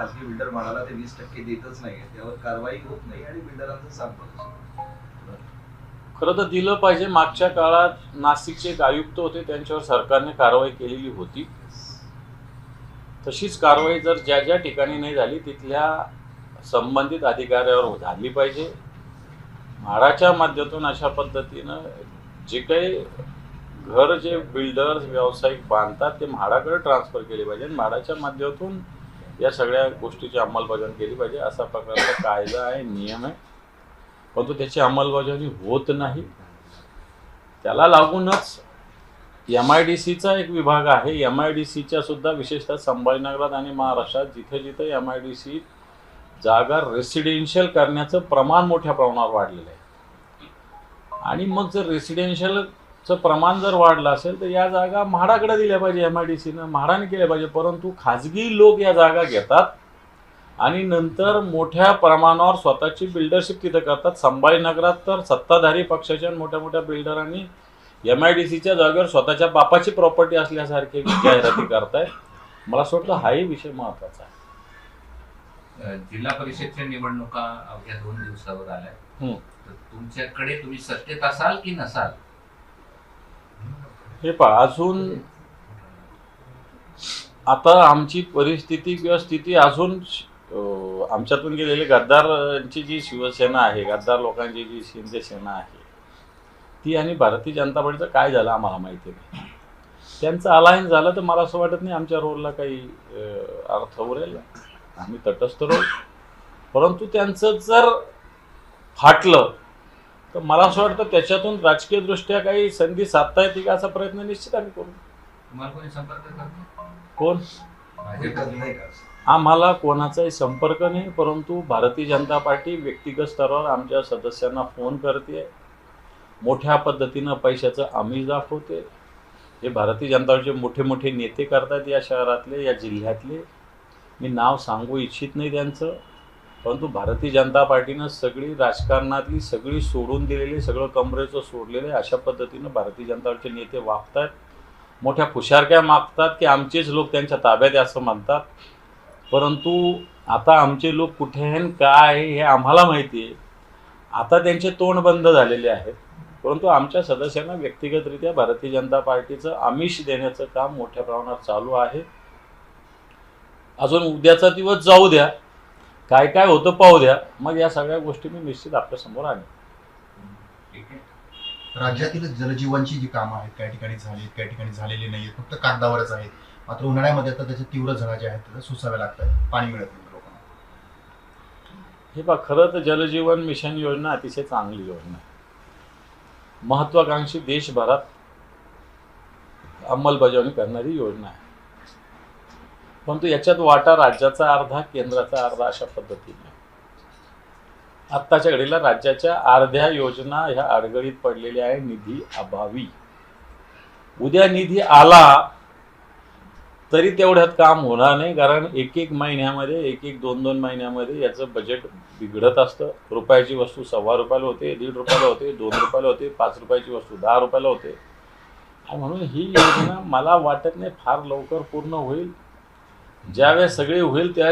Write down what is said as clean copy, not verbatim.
खासगी बिल्डर म्हणाला ते 20% देतच नाही, त्यावर कारवाई होत नाही आणि बिल्डरांचं सांगतो. खरं तर दिलं पाहिजे. मागच्या काळात नाशिकचे एक आयुक्त होते, त्यांच्यावर सरकारने कारवाई केलेली होती. तशीच कारवाई जर ज्या ज्या ठिकाणी नाही झाली तिथल्या संबंधित अधिकाऱ्यावर झाली पाहिजे. म्हाडाच्या माध्यमातून अशा पद्धतीनं जे काही घर जे बिल्डर्स व्यावसायिक बांधतात ते म्हाडाकडे ट्रान्सफर केले पाहिजे आणि म्हाडाच्या माध्यमातून या सगळ्या गोष्टीची अंमलबजावणी केली पाहिजे. असा प्रकारचा कायदा आहे, नियम आहे, परंतु त्याची अंमलबजावणी होत नाही. त्याला लागूनच MIDCचा एक विभाग आहे. MIDCच्या सुद्धा विशेषतः संभाजीनगरात आणि महाराष्ट्रात जिथे जिथे MIDC जागा रेसिडेन्शियल करण्याचं प्रमाण मोठ्या प्रमाणावर वाढलेलं आहे. आणि मग जर रेसिडेन्शियलचं प्रमाण जर वाढलं असेल तर या जागा म्हाडाकडे दिल्या पाहिजे, MIDCनं म्हाडाने केल्या पाहिजे. परंतु खाजगी लोक या जागा घेतात आणि नंतर मोठ्या प्रमाणावर स्वतःची बिल्डरशिप तिथं करतात. संभाजीनगरात तर सत्ताधारी पक्षाच्या मोठ्या मोठ्या बिल्डरांनी MIDCच्या जागेवर स्वतःच्या बापाची प्रॉपर्टी असल्यासारखे जाहिराती करतायत. मला असं वाटतं हाही विषय महत्वाचा आहे. जिल्हा परिषदच्या निवडणुका अवघ्या 2 दिवसावर आल्या, तर तुमच्याकडे तुम्ही सत्तेत असाल की नसाल? हे पहा, अजून आता आमची परिस्थिती किंवा स्थिती अजून आमच्यातून गेलेले गद्दारांची जी शिवसेना आहे, गद्दार लोकांची जी शिंदे सेना आहे ती आणि भारतीय जनता पार्टीचं काय झालं आम्हाला माहिती नाही. त्यांचं अलायन्स झालं तर मला असं वाटत नाही आमच्या रोलला काही अर्थ उरेल. आम्ही तटस्थ राहू. परंतु त्यांचं जर फाटलं तर मला असं वाटतं त्याच्यातून राजकीय दृष्ट्या काही संधी साधता येते का असा प्रयत्न निश्चित आम्ही करू. तुम्हाला कोणी संपर्क करतो? कोण? नाही का? आम्हाला कोणाचाही संपर्क नाही, परंतु भारतीय जनता पार्टी व्यक्तिगत स्तरावर आमच्या सदस्यांना फोन करते, मोठ्या पद्धतीनं पैशाचं आमिष दाखवते. हे भारतीय जनता पार्टीचे मोठे मोठे नेते करतात या शहरातले, या जिल्ह्यातले. मी नाव सांगू इच्छित नाही त्यांचं, परंतु भारतीय जनता पार्टीनं सगळी राजकारणातली सगळी सोडून दिलेली, सगळं कमरेचं सोडलेलं आहे. अशा पद्धतीनं भारतीय जनता पार्टीचे नेते वागतात. मोठ्या फुशारक्या मागतात की आमचेच लोक त्यांच्या ताब्यात आहे असं म्हणतात. परंतु आता आमचे लोक कुठे आहेत काय आहे हे आम्हाला माहिती आहे. आता त्यांचे तोंड बंद झालेले आहेत. परंतु आमच्या सदस्यांना व्यक्तिगतरित्या भारतीय जनता पार्टीचं आमिष देण्याचं काम मोठ्या प्रमाणात चालू आहे. अजून उद्याचा दिवस जाऊ द्या, काय काय होतं पाहू द्या, मग या सगळ्या गोष्टी मी निश्चित आपल्यासमोर आणेन. राज्यातील जलजीवनची जी कामं आहेत काही ठिकाणी झाली, काही ठिकाणी झालेली नाही, फक्त कागदावरच आहेत. मात्र उन्हाळ्यामध्ये आता त्याचे तीव्र झळा जे आहेत त्याला सोसाव्या लागतात, पाणी मिळत नाही लोकांना. हे पहा, खरं तर जलजीवन मिशन योजना अतिशय चांगली योजना आहे. महत्वाकांक्षी देशभरात अंमलबजावणी करणारी योजना आहे. परंतु याच्यात वाटा राज्याचा अर्धा, केंद्राचा अर्धा अशा पद्धतीने. आत्ताच्या घडीला राज्याच्या अर्ध्या योजना ह्या अडगळीत पडलेल्या आहे निधी अभावी. उद्या निधी आला तरी तेवढ्यात काम होणार नाही, कारण एक एक महिन्यामध्ये, एक एक 2-2 महिन्यामध्ये याचं बजेट बिघडत असतं. रुपयाची वस्तू ₹1.25 होते, ₹1.5 होते, ₹2 होते, ₹5 वस्तू ₹10 होते. आणि म्हणून ही योजना मला वाटत नाही फार लवकर पूर्ण होईल. ज्यावेळेस सगळे होईल त्या